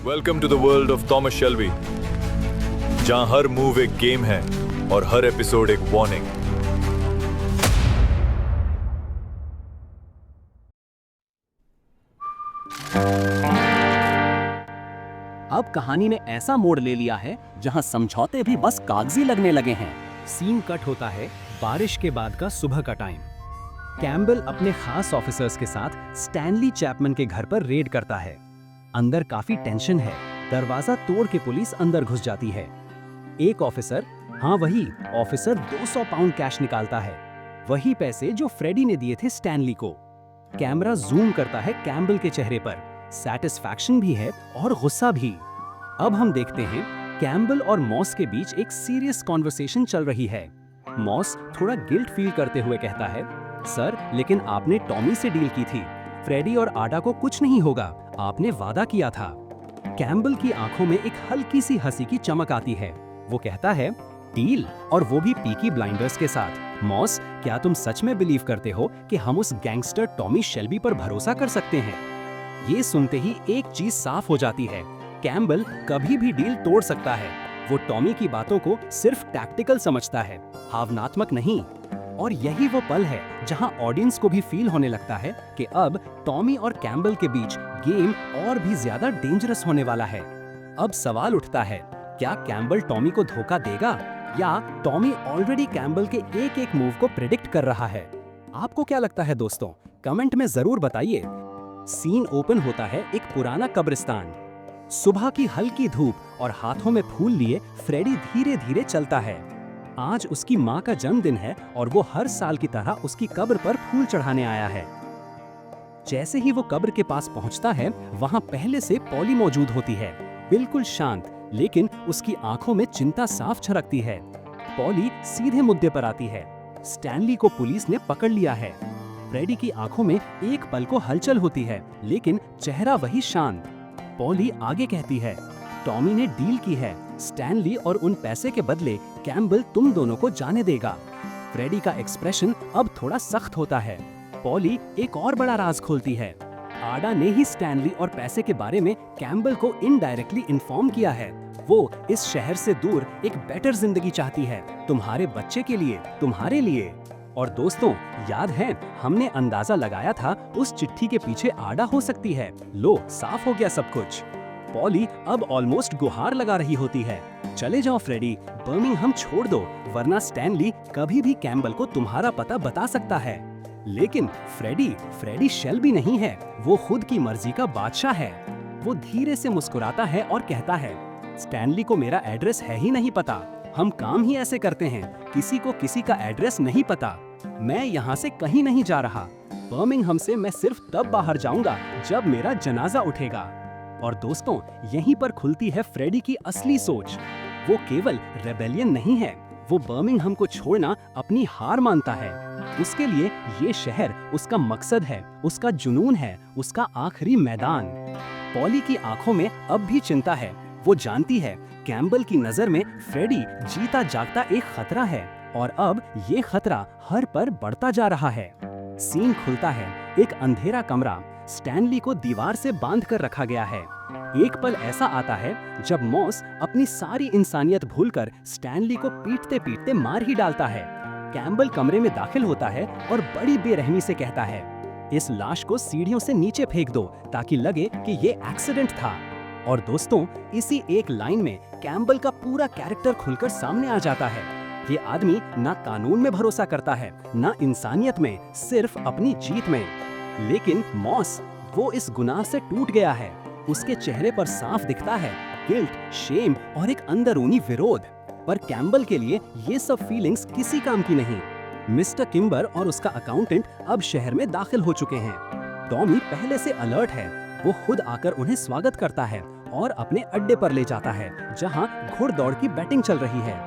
Welcome to the world of Thomas Shelby, जहां हर move एक गेम है और हर एपिसोड एक वार्निंग। अब कहानी ने ऐसा मोड़ ले लिया है जहां समझौते भी बस कागजी लगने लगे हैं। सीन कट होता है बारिश के बाद का सुबह का टाइम। कैम्बल अपने खास ऑफिसर्स के साथ स्टैनली चैपमैन के घर पर रेड करता है। अंदर काफी टेंशन है। दरवाजा तोड़ के पुलिस अंदर घुस जाती है। एक ऑफिसर, हाँ वही ऑफिसर 200 पाउंड कैश निकालता है, वही पैसे जो फ्रेडी ने दिए थे स्टैनली को। कैमरा जूम करता है कैम्बल के चेहरे पर। सैटिस्फैक्शन भी है और गुस्सा भी। अब हम देखते हैं कैम्बल और मॉस के बीच एक सीरियस कॉन्वर्सेशन चल रही है। मॉस थोड़ा गिल्ट फील करते हुए कहता है, सर लेकिन आपने टॉमी से डील की थी, फ्रेडी और आडा को कुछ नहीं होगा, आपने वादा किया था। कैम्बल की आंखों में एक हल्की सी हंसी की चमक आती है। वो कहता है, डील, और वो भी पीकी ब्लाइंडर्स के साथ। मॉस, क्या तुम सच में बिलीव करते हो कि हम उस गैंगस्टर टॉमी शेल्बी पर भरोसा कर सकते हैं? ये सुनते ही एक चीज साफ हो जाती है, कैम्बल कभी भी डील तोड़ सकता है। वो टॉमी की बातों को सिर्फ टैक्टिकल समझता है, भावनात्मक नहीं। और यही वो पल है जहां ऑडियंस को भी फील होने लगता है कि अब टॉमी और कैम्बल के बीच गेम और भी ज्यादा डेंजरस होने वाला है। अब सवाल उठता है, क्या कैम्बल टॉमी को धोखा देगा या टॉमी ऑलरेडी कैम्बल के एक एक मूव को प्रेडिक्ट कर रहा है? आपको क्या लगता है दोस्तों? कमेंट में जरूर बताइए। सीन ओपन होता है एक पुराना कब्रिस्तान। सुबह की हल्की धूप और हाथों में फूल लिए फ्रेडी धीरे धीरे चलता है। आज उसकी माँ का जन्मदिन है और वो हर साल की तरह उसकी कब्र पर फूल चढ़ाने आया है। जैसे ही वो कब्र के पास पहुंचता है, वहां पहले से पॉली मौजूद होती है, बिल्कुल शांत, लेकिन उसकी आंखों में चिंता साफ झलकती है। पॉली सीधे मुद्दे पर आती है, स्टैनली को पुलिस ने पकड़ लिया है। फ्रेडी की आंखों में एक पल को हलचल होती है, लेकिन चेहरा वही शांत। पॉली आगे कहती है, टॉमी ने डील की है, स्टैनली और उन पैसे के बदले कैम्बल तुम दोनों को जाने देगा। फ्रेडी का एक्सप्रेशन अब थोड़ा सख्त होता है। पॉली एक और बड़ा राज खोलती है, आडा ने ही स्टैनली और पैसे के बारे में कैम्बल को इनडायरेक्टली इन्फॉर्म किया है। वो इस शहर से दूर एक बेटर जिंदगी चाहती है, तुम्हारे बच्चे के लिए, तुम्हारे लिए। और दोस्तों, याद है हमने अंदाजा लगाया था उस चिट्ठी के पीछे आडा हो सकती है। लो, साफ हो गया सब कुछ। पॉली अब ऑलमोस्ट गुहार लगा रही होती है, चले जाओ फ्रेडी, बर्मिंघम छोड़ दो, वरना स्टैनली कभी भी कैम्बल को तुम्हारा पता बता सकता है। लेकिन फ्रेडी शेल्बी नहीं है, वो खुद की मर्जी का बादशाह है। वो धीरे से मुस्कुराता है और कहता है, स्टैनली को मेरा एड्रेस है ही नहीं पता, हम काम ही ऐसे करते हैं, किसी को किसी का एड्रेस नहीं पता। मैं यहाँ से कहीं नहीं जा रहा, बर्मिंघम से मैं सिर्फ तब बाहर जाऊंगा जब मेरा जनाजा उठेगा। और दोस्तों, यहीं पर खुलती है फ्रेडी की असली सोच। वो केवल रेबेलियन नहीं है, वो बर्मिंघम को छोड़ना अपनी हार मानता है। उसके लिए ये शहर उसका मकसद है, उसका जुनून है, उसका आखिरी मैदान। पॉली की आंखों में अब भी चिंता है। वो जानती है कैम्बल की नजर में फ्रेडी जीता जागता एक खतरा है, और अब ये खतरा हर पर बढ़ता जा रहा है। सीन खुलता है, एक अंधेरा कमरा, स्टैनली को दीवार से बांध कर रखा गया है। एक पल ऐसा आता है जब मॉस अपनी सारी इंसानियत भूलकर स्टैनली को पीटते पीटते मार ही डालता है। कैम्बल कमरे में दाखिल होता है और बड़ी बेरहमी से कहता है, इस लाश को सीढ़ियों से नीचे फेंक दो ताकि लगे कि ये एक्सीडेंट था। और दोस्तों, इसी एक लाइन में कैम्बल का पूरा कैरेक्टर खुलकर सामने आ जाता है। ये आदमी ना कानून में भरोसा करता है, ना इंसानियत में, सिर्फ अपनी जीत में। लेकिन मॉस, वो इस गुनाह से टूट गया है। उसके चेहरे पर साफ दिखता है गिल्ट, शेम और एक अंदरूनी विरोध। पर कैम्बल के लिए ये सब फीलिंग्स किसी काम की नहीं। मिस्टर किम्बर और उसका अकाउंटेंट अब शहर में दाखिल हो चुके हैं। टॉमी पहले से अलर्ट है, वो खुद आकर उन्हें स्वागत करता है और अपने अड्डे पर ले जाता है जहां घुड़दौड़ की बैटिंग चल रही है।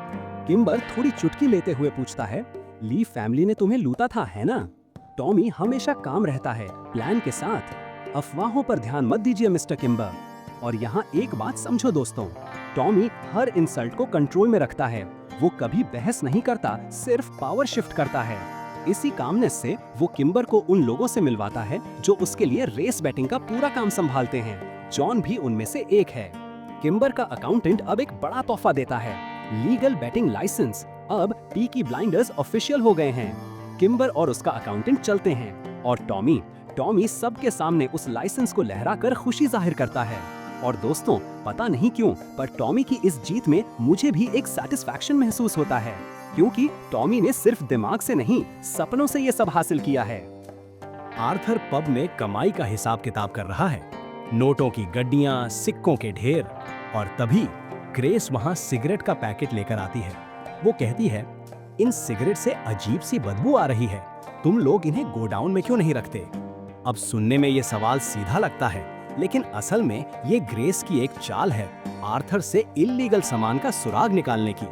किम्बर थोड़ी चुटकी लेते हुए पूछता है, ली फैमिली ने तुम्हें लूटा था, है ना? टॉमी हमेशा काम रहता है, प्लान के साथ। अफवाहों पर ध्यान मत दीजिए मिस्टर किम्बर। और यहाँ एक बात समझो दोस्तों, टॉमी हर इंसल्ट को कंट्रोल में रखता है। वो कभी बहस नहीं करता, सिर्फ पावर शिफ्ट करता है। इसी कामनेस से वो किम्बर को उन लोगों से मिलवाता है जो उसके लिए रेस बैटिंग का पूरा काम संभालते हैं, जॉन भी उनमें से एक है। किम्बर का अकाउंटेंट अब एक बड़ा तोहफा देता है, लीगल बेटिंग लाइसेंस। अब पीकी ब्लाइंडर्स ऑफिशियल हो गए हैं। किम्बर और उसका अकाउंटेंट चलते हैं और टॉमी सबके सामने उस लाइसेंस को लहराकर खुशी जाहिर करता है। और दोस्तों, पता नहीं क्यों पर टॉमी की इस जीत में मुझे भी एक सैटिस्फैक्शन महसूस होता है, क्योंकि टॉमी ने सिर्फ दिमाग से नहीं, सपनों से ये सब हासिल किया है। आर्थर पब में कमाई का हिसाब किताब कर रहा है, नोटों की गड्डियां, सिक्कों के ढेर। और तभी ग्रेस वहां सिगरेट का पैकेट लेकर आती है। वो कहती है, इन सिगरेट से अजीब सी बदबू आ रही है, तुम लोग इन्हें गोडाउन में क्यों नहीं रखते? अब सुनने में ये सवाल सीधा लगता है, लेकिन असल में ये ग्रेस की एक चाल है आर्थर से इल्लीगल सामान का सुराग निकालने की।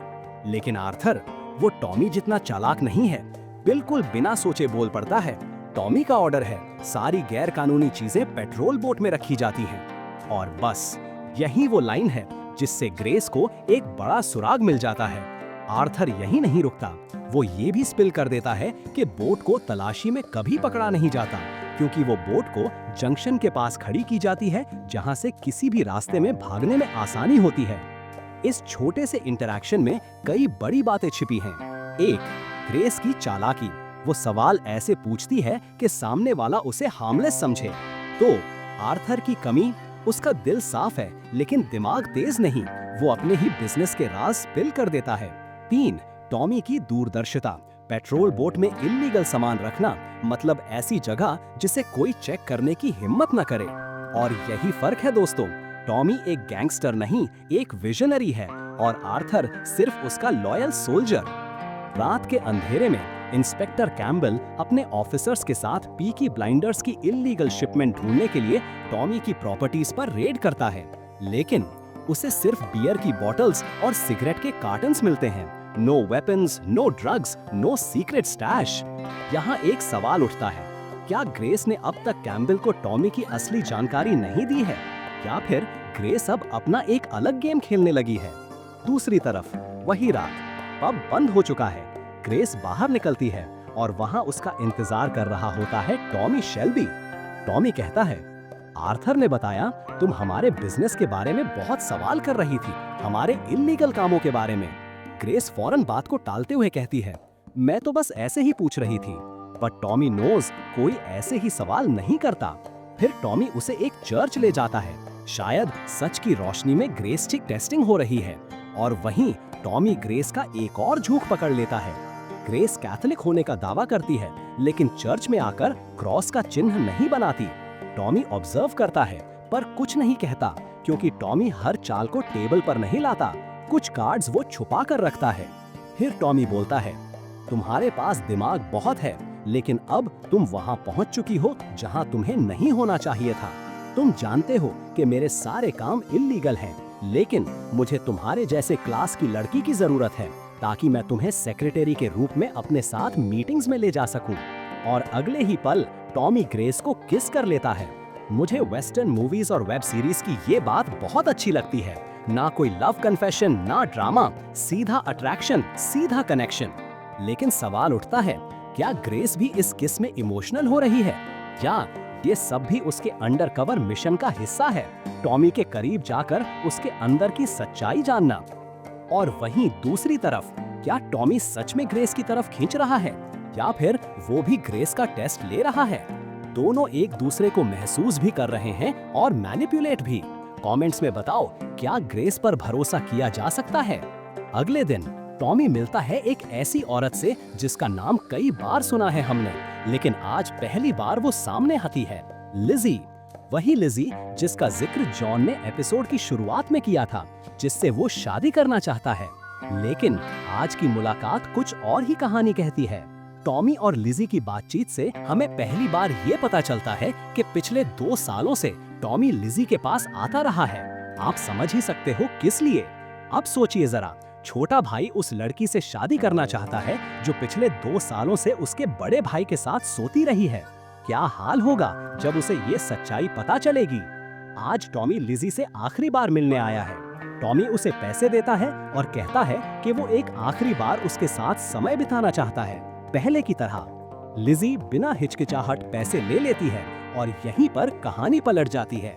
लेकिन आर्थर वो टॉमी जितना चालाक नहीं है, बिल्कुल बिना सोचे बोल पड़ता है। टॉमी का ऑर्डर है, सारी गैर कानूनी चीजें पेट्रोल बोट में रखी जाती हैं। और बस यही वो लाइन है जिससे ग्रेस को एक बड़ा सुराग मिल जाता है। आर्थर यही नहीं रुकता, वो ये भी स्पिल कर देता है कि बोट को तलाशी में कभी पकड़ा नहीं जाता, क्योंकि वो बोट को जंक्शन के पास खड़ी की जाती है जहां से किसी भी रास्ते में भागने में आसानी होती है। इस छोटे से इंटरैक्शन में कई बड़ी बातें छिपी हैं। एक, ग्रेस की चालाकी। वो सवाल ऐसे पूछती है कि सामने वाला उसे हार्मलेस समझे। तो आर्थर की कमी, उसका दिल साफ है लेकिन दिमाग तेज नहीं, वो अपने ही बिजनेस के राज स्पिल कर देता है। 3, टॉमी की दूरदर्शिता। पेट्रोल बोट में इल्लीगल सामान रखना मतलब ऐसी जगह जिसे कोई चेक करने की हिम्मत न करे। और यही फर्क है दोस्तों, टॉमी एक गैंगस्टर नहीं, एक विजनरी है और आर्थर सिर्फ उसका लॉयल सोल्जर। रात के अंधेरे में इंस्पेक्टर कैम्बल अपने ऑफिसर्स के साथ पीकी ब्लाइंडर्स की इल्लीगल शिपमेंट ढूंढने के लिए टॉमी की प्रॉपर्टीज पर रेड करता है, लेकिन उसे सिर्फ बियर की बॉटल्स और सिगरेट के कार्टन्स मिलते हैं। No weapons, no drugs, no secret stash. यहाँ एक सवाल उठता है, क्या ग्रेस ने अब तक कैम्बल को टॉमी की असली जानकारी नहीं दी है, या फिर ग्रेस अब अपना एक अलग गेम खेलने लगी है? दूसरी तरफ वही रात, पब बंद हो चुका है। ग्रेस बाहर निकलती है और वहां उसका इंतजार कर रहा होता है टॉमी शेल्बी। टॉमी कहता है, आर्थर ने बताया तुम हमारे बिजनेस के बारे में बहुत सवाल कर रही थी, हमारे इल्लीगल कामों के बारे में। ग्रेस फौरन बात को टालते हुए कहती है, मैं तो बस ऐसे ही पूछ रही थी। पर टॉमी नोज कोई ऐसे ही सवाल नहीं करता। फिर टॉमी उसे एक चर्च ले जाता है, शायद सच की रोशनी में ग्रेस की टेस्टिंग हो रही है। और वहीं टॉमी ग्रेस का एक और झूठ पकड़ लेता है। ग्रेस कैथोलिक होने का दावा करती है, लेकिन चर्च में आकर क्रॉस का चिन्ह नहीं बनाती। टॉमी ऑब्जर्व करता है पर कुछ नहीं कहता, क्योंकि टॉमी हर चाल को टेबल पर नहीं लाता, कुछ कार्ड्स वो छुपा कर रखता है। फिर टॉमी बोलता है, तुम्हारे पास दिमाग बहुत है, लेकिन अब तुम वहां पहुंच चुकी हो जहां तुम्हें नहीं होना चाहिए था। तुम जानते हो कि मेरे सारे काम इल्लीगल हैं, लेकिन मुझे तुम्हारे जैसे क्लास की लड़की की जरूरत है ताकि मैं तुम्हें सेक्रेटरी के रूप में अपने साथ मीटिंग्स में ले जा सकूं। और अगले ही पल टॉमी ग्रेस को किस कर लेता है। मुझे वेस्टर्न मूवीज और वेब सीरीज की ये बात बहुत अच्छी लगती है, ना कोई लव कन्फेशन, ना ड्रामा, सीधा अट्रैक्शन, सीधा कनेक्शन। लेकिन सवाल उठता है, क्या ग्रेस भी इस किस में इमोशनल हो रही है, या ये सब भी उसके अंडरकवर मिशन का हिस्सा है, टॉमी के करीब जाकर उसके अंदर की सच्चाई जानना। और वहीं दूसरी तरफ, क्या टॉमी सच में ग्रेस की तरफ खींच रहा है, या फिर वो भी ग्रेस का टेस्ट ले रहा है? दोनों एक दूसरे को महसूस भी कर रहे हैं और मैनिपुलेट भी। कमेंट्स में बताओ, क्या ग्रेस पर भरोसा किया जा सकता है? अगले दिन टॉमी मिलता है एक ऐसी औरत से जिसका नाम कई बार सुना है हमने, लेकिन आज पहली बार वो सामने आती है, लिजी। वही लिजी जिसका जिक्र जॉन ने एपिसोड की शुरुआत में किया था, जिससे वो शादी करना चाहता है। लेकिन आज की मुलाकात कुछ और ही कहानी कहती है। टॉमी और लिजी की बातचीत से हमें पहली बार ये पता चलता है कि पिछले 2 सालों से टॉमी लिजी के पास आता रहा है। आप समझ ही सकते हो किस लिए। अब सोचिए जरा, छोटा भाई उस लड़की से शादी करना चाहता है जो पिछले 2 सालों से उसके बड़े भाई के साथ सोती रही है। क्या हाल होगा जब उसे ये सच्चाई पता चलेगी। आज टॉमी लिजी से आखिरी बार मिलने आया है। टॉमी उसे पैसे देता है और कहता है कि वो एक आखिरी बार उसके साथ समय बिताना चाहता है, पहले की तरह। लिजी बिना हिचकिचाहट पैसे ले लेती है और यहीं पर कहानी पलट जाती है।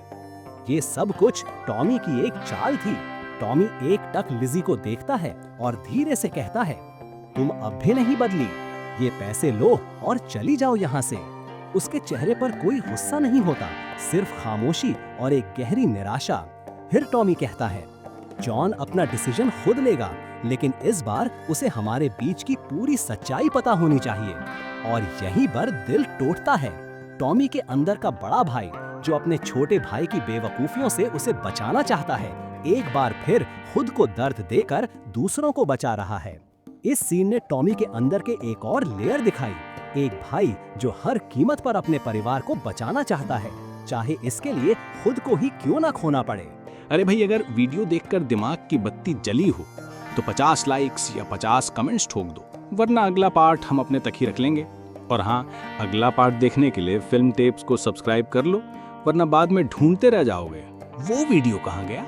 ये सब कुछ टॉमी की एक चाल थी। टॉमी एकटक लिज़ी को देखता है और धीरे से कहता है, तुम अब भी नहीं बदली, ये पैसे लो और चली जाओ यहाँ से। उसके चेहरे पर कोई गुस्सा नहीं होता, सिर्फ खामोशी और एक गहरी निराशा। फिर टॉमी कहता है, जॉन अपना डिसीजन खुद लेगा, लेकिन इस बार उसे हमारे बीच की पूरी सच्चाई पता होनी चाहिए। और यहीं पर दिल टूटता है। टॉमी के अंदर का बड़ा भाई, जो अपने छोटे भाई की बेवकूफियों से उसे बचाना चाहता है, एक बार फिर खुद को दर्द देकर दूसरों को बचा रहा है। इस सीन ने टॉमी के अंदर के एक और लेयर दिखाई। एक भाई जो हर कीमत पर अपने परिवार को बचाना चाहता है, चाहे इसके लिए खुद को ही क्यों ना खोना पड़े। अरे भाई, अगर वीडियो देखकर दिमाग की बत्ती जली हो तो 50 लाइक्स या 50 कमेंट्स ठोक दो, वरना अगला पार्ट हम अपने तक ही रख लेंगे। और हाँ, अगला पार्ट देखने के लिए फिल्म टेप्स को सब्सक्राइब कर लो, वरना बाद में ढूंढते रह जाओगे वो वीडियो कहाँ गया।